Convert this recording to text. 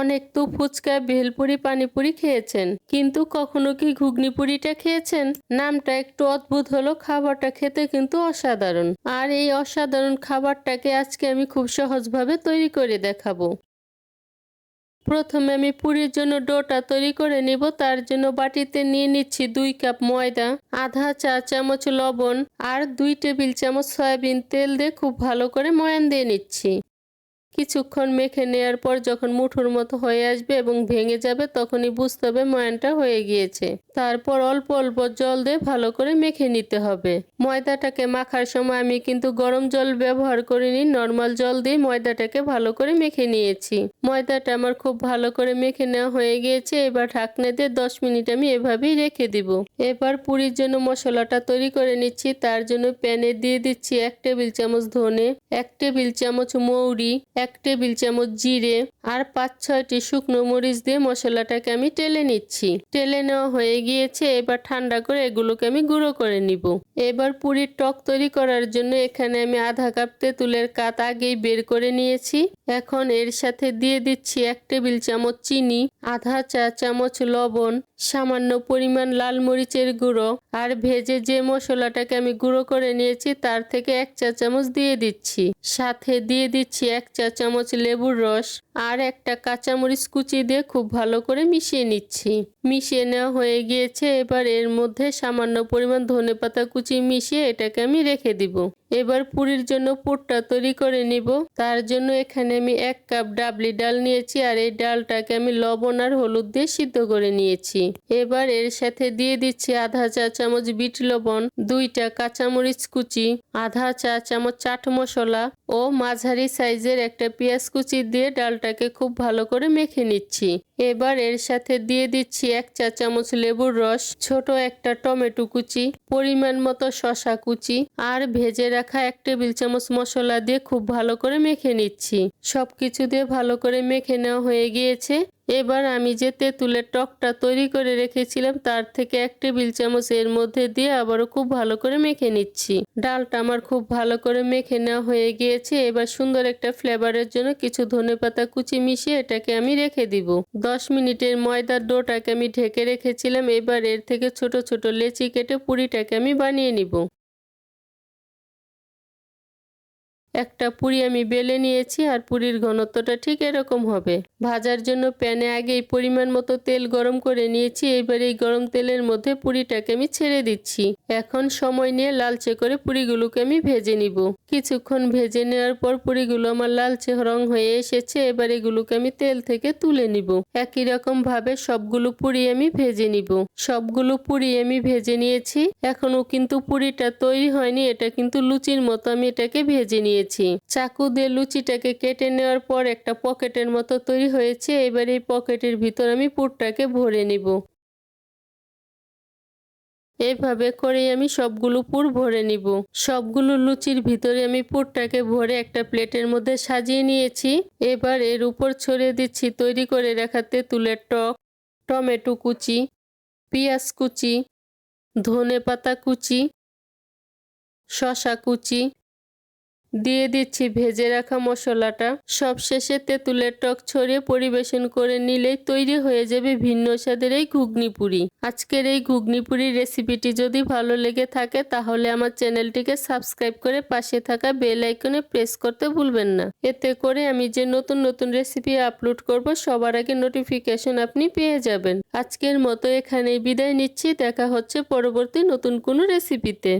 অনেক তো ফুচকা, ভেলপুরি, পানিপুরি খেয়েছেন, কিন্তু কখনো কি ঘুগনি পুরিটা খেয়েছেন? নামটা একটু অদ্ভুত হলো, খাবারটা খেতে কিন্তু অসাধারণ। আর এই অসাধারণ খাবারটাকে আজকে আমি খুব সহজভাবে তৈরি করে দেখাবো। প্রথমে আমি পুরির জন্য ডোটা তৈরি করে নিব। তার জন্য বাটিতে নিয়ে নিচ্ছি 2 কাপ ময়দা, আধা চা চামচ লবণ আর 2 টেবিল চামচ সয়াবিন তেল দিয়ে খুব ভালো করে ময়ান দিয়ে নিচ্ছি। কিছুক্ষণ মেখে নেওয়ার পর যখন মুঠোর মতো হয়ে আসবে এবং ভেঙে যাবে, তখনই বুঝতে হবে ময়ানটা হয়ে গিয়েছে। তারপর অল্প অল্প জল দিয়ে ভালো করে মেখে নিতে হবে। ময়দাটাকে মাখার সময় আমি কিন্তু গরম জল ব্যবহার করিনি, নর্মাল জল দিয়ে ময়দাটাকে ভালো করে মেখে নিয়েছি। ময়দাটা আমার খুব ভালো করে মেখে নেওয়া হয়ে গিয়েছে। এবার ঢাকনা দিয়ে 10 মিনিট আমি এভাবেই রেখে দিব। এবার পুরির জন্য মশলাটা তৈরি করে নিচ্ছি। তার জন্য প্যানে দিয়ে দিচ্ছি 1 টেবিল চামচ ধনে, 1 টেবিল চামচ মৌরি, 1 টেবিল চামচ জিরে আর 5-6টি শুকনো মরিচ দিয়ে মশলাটাকে আমি টেলে নিচ্ছি। টেলে নেওয়া হয়ে গিয়েছে। এবার ঠান্ডা করে এগুলোকে আমি গুঁড়ো করে নিব। এবার পুরির টক তৈরি করার জন্য এখানে আমি আধা কাপ তেঁতুলের কাত আগেই বের করে নিয়েছি। এখন এর সাথে দিয়ে দিচ্ছি 1 টেবিল চামচ চিনি, আধা চা চামচ লবণ, সামান্য পরিমাণ লাল মরিচের গুঁড়ো আর ভেজে যে মশলাটাকে আমি গুঁড়ো করে নিয়েছি তার থেকে 1 চা চামচ দিয়ে দিচ্ছি। সাথে দিয়ে দিচ্ছি 1 চা চামচ লেবুর রস আর একটা কাঁচামরিচ কুচি দিয়ে খুব ভালো করে মিশিয়ে নিচ্ছি। মিশিয়ে নেওয়া হয়ে গিয়েছে। এবার এর মধ্যে সামান্য পরিমাণ ধনেপাতা কুচি মিশিয়ে এটাকে আমি রেখে দিব। এবার পুরির জন্য পুরটা তৈরি করে নিব। তার জন্য এখানে আমি 1 কাপ ডাবলি ডাল নিয়েছি আর এই ডালটাকে আমি লবণ আর হলুদ দিয়ে সিদ্ধ করে নিয়েছি। এবার এর সাথে দিয়ে দিচ্ছি আধা চা চামচ বিট লবণ, 2টা কাঁচামরিচ কুচি, আধা চা চামচ চাট মশলা ও মাঝারি সাইজের একটা পেঁয়াজ কুচি দিয়ে ডালটাকে খুব ভালো করে মেখে নিচ্ছি। এবার এর সাথে দিয়ে দিচ্ছি 1 চা চামচ লেবুর রস, ছোট একটা টমেটো কুচি, পরিমাণ মতো শসা কুচি আর ভেজে রাখা 1 টেবিল চামচ মশলা দিয়ে খুব ভালো করে মেখে নিচ্ছি। সবকিছু দিয়ে ভালো করে মেখে নেওয়া হয়ে গিয়েছে। এবার আমি যে তেঁতুলের টকটা তৈরি করে রেখেছিলাম তার থেকে 1 টেবিল চামচ এর মধ্যে দিয়ে আবারও খুব ভালো করে মেখে নিচ্ছি। ডালটা আমার খুব ভালো করে মেখে নেওয়া হয়ে গিয়েছে। এবার সুন্দর একটা ফ্লেভারের জন্য কিছু ধনেপাতা কুচি মিশিয়ে এটাকে আমি রেখে দিব। 10 মিনিটের ময়দার ডোটাকে আমি ঢেকে রেখেছিলাম। এবার এর থেকে ছোট ছোট লেচি কেটে পুরিটাকে আমি বানিয়ে নিব। একটা পুরি আমি বেলে নিয়েছি আর পুরির ঘনত্বটা ঠিক এরকম হবে। ভাজার জন্য প্যানে আগেই পরিমাণ মতো তেল গরম করে নিয়েছি। এবার এই গরম তেলের মধ্যে পুরিটাকে আমি ছেড়ে দিচ্ছি। এখন সময় নিয়ে লালচে করে পুরিগুলোকে আমি ভেজে নিব। কিছুক্ষণ ভেজে নেওয়ার পর পুরিগুলো আমার লালচে রং হয়ে এসেছে। এবার এগুলোকে আমি তেল থেকে তুলে নিব। একই রকম ভাবে সবগুলো পুরি আমি ভেজে নিব। সবগুলো পুরি আমি ভেজে নিয়েছি। এখনো কিন্তু পুরিটা তৈরি হয়নি, এটা কিন্তু লুচির মতো আমি এটাকে ভেজে নিয়েছি। চাকু দিয়ে লুচিটাকে কেটে নেওয়ার পর একটা পকেটের মতো তৈরি হয়েছে। এবার এই পকেটের ভিতর আমি পুরটাকে ভরে নিব। এভাবে করে আমি সবগুলো পুর ভরে নিব। সবগুলো লুচির ভিতরে আমি পুরটাকে ভরে একটা প্লেটের মধ্যে সাজিয়ে নিয়েছি। এবার এর উপর ছড়িয়ে দিচ্ছি তৈরি করে রাখা তেঁতুলের টক, টমেটো কুচি, পেঁয়াজ কুচি, ধনেপাতা কুচি, শসা কুচি, দিয়ে দিচ্ছি ভেজে রাখা মশলাটা। সবশেষে তেঁতুলের টক ছড়িয়ে পরিবেশন করে নিলেই তৈরি হয়ে যাবে ভিন্ন স্বাদের এই ঘুগনি পুরি। আজকের এই ঘুগনি পুরির রেসিপিটি যদি ভালো লেগে থাকে তাহলে আমার চ্যানেলটিকে সাবস্ক্রাইব করে পাশে থাকা বেল আইকনে প্রেস করতে ভুলবেন না। এতে করে আমি যে নতুন নতুন রেসিপি আপলোড করব সবার আগে নোটিফিকেশন আপনি পেয়ে যাবেন। আজকের মতো এখানেই বিদায় নিচ্ছি। দেখা হচ্ছে পরবর্তী নতুন কোনো রেসিপিতে।